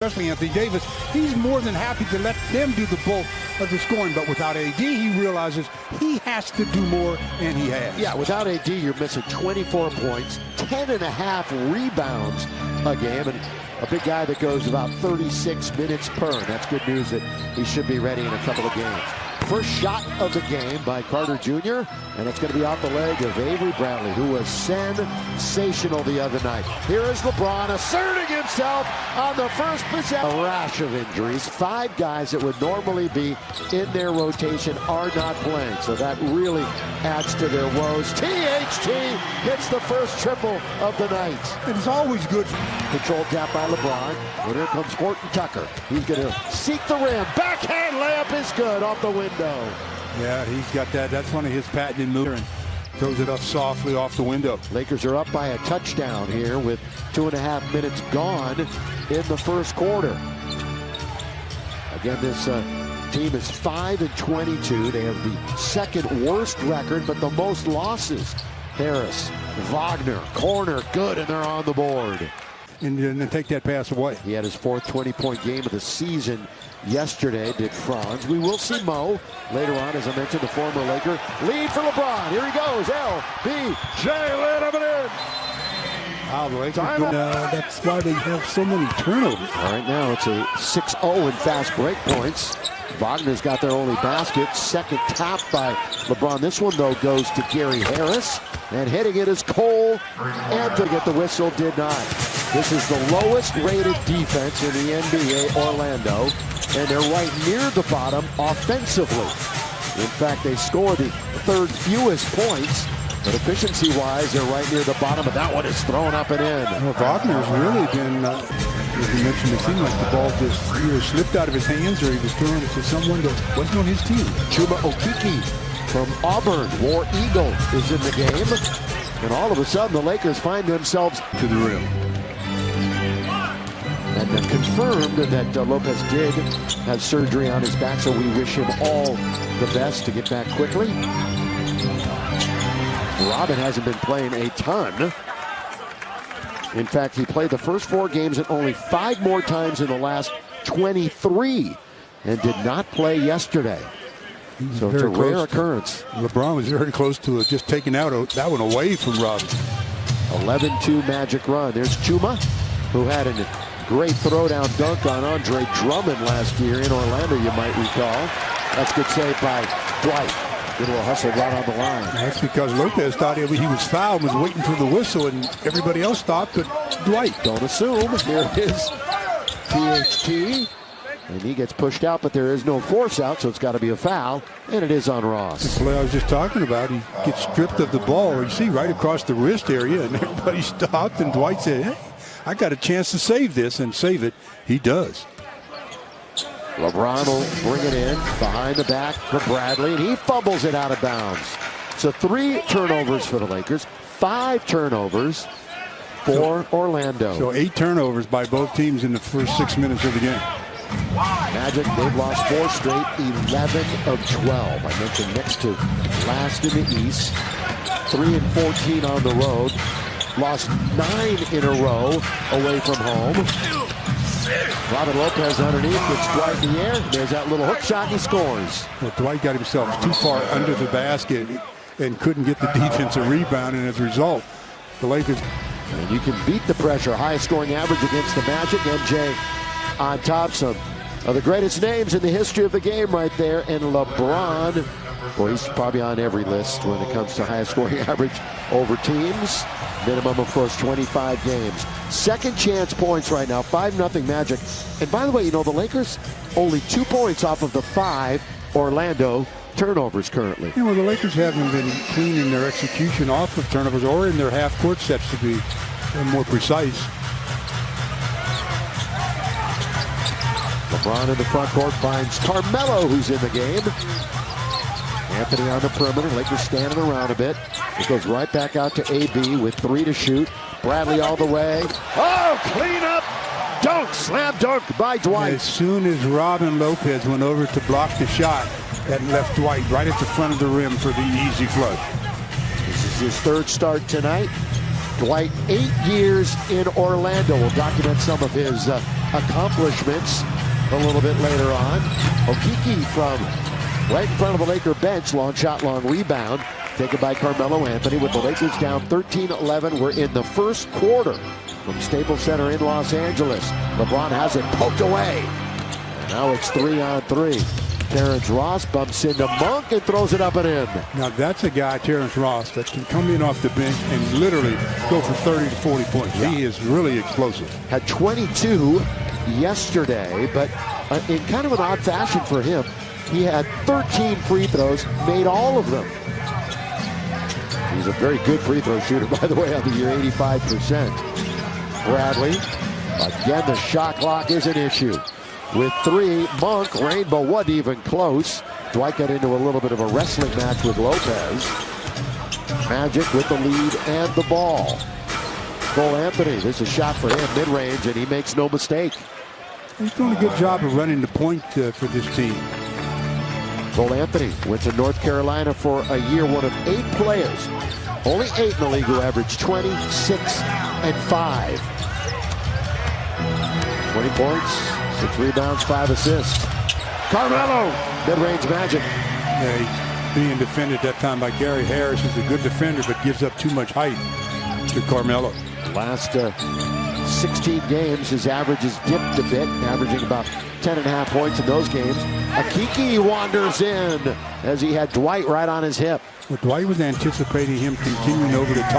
especially Anthony Davis, he's more than happy to let them do the bulk of the scoring. But without AD, he realizes he has to do more, and he has. Yeah, without AD, you're missing 24 points, 10.5 rebounds a game, and a big guy that goes about 36 minutes per. And that's good news that he should be ready in a couple of games. First shot of the game by Carter Jr., and it's going to be off the leg of Avery Bradley, who was sensational the other night. Here is LeBron asserting himself on the first possession. A rash of injuries. 5 guys that would normally be in their rotation are not playing, so that really adds to their woes. THT hits the first triple of the night. And it's always good. Controlled tap by LeBron. And here comes Horton Tucker. He's going to seek the rim. Backhand layup is good off the window. Yeah, he's got that. That's one of his patented moves. And throws it up softly off the window. Lakers are up by a touchdown here with 2.5 minutes gone in the first quarter. Again, this team is 5-22. They have the second worst record, but the most losses. Harris, Wagner, corner, good, and they're on the board. And then take that pass away. He had his 4th 20-point game of the season yesterday, did Franz. We will see Mo later on, as I mentioned, the former Laker. Lead for LeBron. Here he goes. LBJ lit him in. Wow, the Lakers that's why they have so many turnovers. All right, now it's a 6-0 in fast break points. Wagner's got their only basket. Second tap by LeBron. This one, though, goes to Gary Harris. And hitting it is Cole. And to get the whistle, did not. This is the lowest rated defense in the NBA, Orlando. And they're right near the bottom offensively. In fact, they score the 3rd fewest points. But efficiency-wise, they're right near the bottom. But that one is thrown up and in. Well, Wagner's really been, as you mentioned, it seemed like the ball just either slipped out of his hands or he was throwing it to someone that wasn't on his team. Chuma Okeke from Auburn, War Eagle, is in the game. And all of a sudden, the Lakers find themselves to the rim. And confirmed that Lopez did have surgery on his back, so we wish him all the best to get back quickly. Robin hasn't been playing a ton. In fact, he played the first 4 games and only 5 more times in the last 23 and did not play yesterday. So it's a rare occurrence. LeBron was very close to just taking out that one away from Robin. 11-2 Magic run. There's Chuma, who had a great throwdown dunk on Andre Drummond last year in Orlando, you might recall. That's a good save by Dwight. Good little hustle right on the line. That's because Lopez thought he was fouled, was waiting for the whistle, and everybody else stopped but Dwight. Don't assume. Here is THT. And he gets pushed out, but there is no force out, so it's got to be a foul, and it is on Ross. The play I was just talking about, he gets stripped of the ball, you see, right across the wrist area, and everybody stopped, and Dwight said, hey, I got a chance to save this, and save it. He does. LeBron will bring it in behind the back for Bradley, and he fumbles it out of bounds. So 3 turnovers for the Lakers, 5 turnovers for Orlando. So 8 turnovers by both teams in the first 6 minutes of the game. Magic, they've lost 4 straight, 11 of 12. I mentioned next to last in the East. 3-14 on the road. Lost 9 in a row away from home. Robin Lopez underneath, gets Dwight in the air. There's that little hook shot, he scores. Well, Dwight got himself too far under the basket and couldn't get the defensive rebound, and as a result, the Lakers. And you can beat the pressure. Highest scoring average against the Magic. MJ on top. Some of the greatest names in the history of the game right there. And LeBron, boy, he's probably on every list when it comes to highest scoring average over teams. Minimum, of course, 25 games. Second chance points right now, 5-0 Magic. And by the way, you know, the Lakers only 2 points off of the 5 Orlando turnovers currently. You know, the Lakers haven't been clean in their execution off of turnovers or in their half-court sets, to be more precise. LeBron in the front court finds Carmelo, who's in the game. Anthony on the perimeter. Lakers standing around a bit. It goes right back out to AB with 3 to shoot. Bradley all the way. Oh, clean up. Dunk, slam dunk by Dwight. As soon as Robin Lopez went over to block the shot, that left Dwight right at the front of the rim for the easy flush. This is his 3rd start tonight. Dwight, 8 years in Orlando. We'll document some of his accomplishments a little bit later on. Okeke from right in front of the Laker bench. Long shot, long rebound. Taken by Carmelo Anthony with the Lakers down 13-11. We're in the first quarter from Staples Center in Los Angeles. LeBron has it poked away. And now it's 3-on-3. Terrence Ross bumps into Monk and throws it up and in. Now that's a guy, Terrence Ross, that can come in off the bench and literally go for 30 to 40 points. Yeah. He is really explosive. Had 22 yesterday, but in kind of an odd fashion for him. He had 13 free throws, made all of them. He's a very good free throw shooter, by the way, on the year, 85%. Bradley, again, the shot clock is an issue. With 3, Monk, Rainbow wasn't even close. Dwight got into a little bit of a wrestling match with Lopez. Magic with the lead and the ball. Cole Anthony, this is a shot for him, mid-range, and he makes no mistake. He's doing a good job of running the point for this team. Cole Anthony went to North Carolina for a year, one of 8 players, only 8 in the league who averaged 20, 6, and 5. 20 points, 6 rebounds, 5 assists. Carmelo, mid-range Magic. Yeah, he's being defended that time by Gary Harris, who's a good defender, but gives up too much height to Carmelo. Last 16 games, his average has dipped a bit, averaging about 10.5 points in those games. Okeke wanders in as he had Dwight right on his hip. Well, Dwight was anticipating him continuing over the top.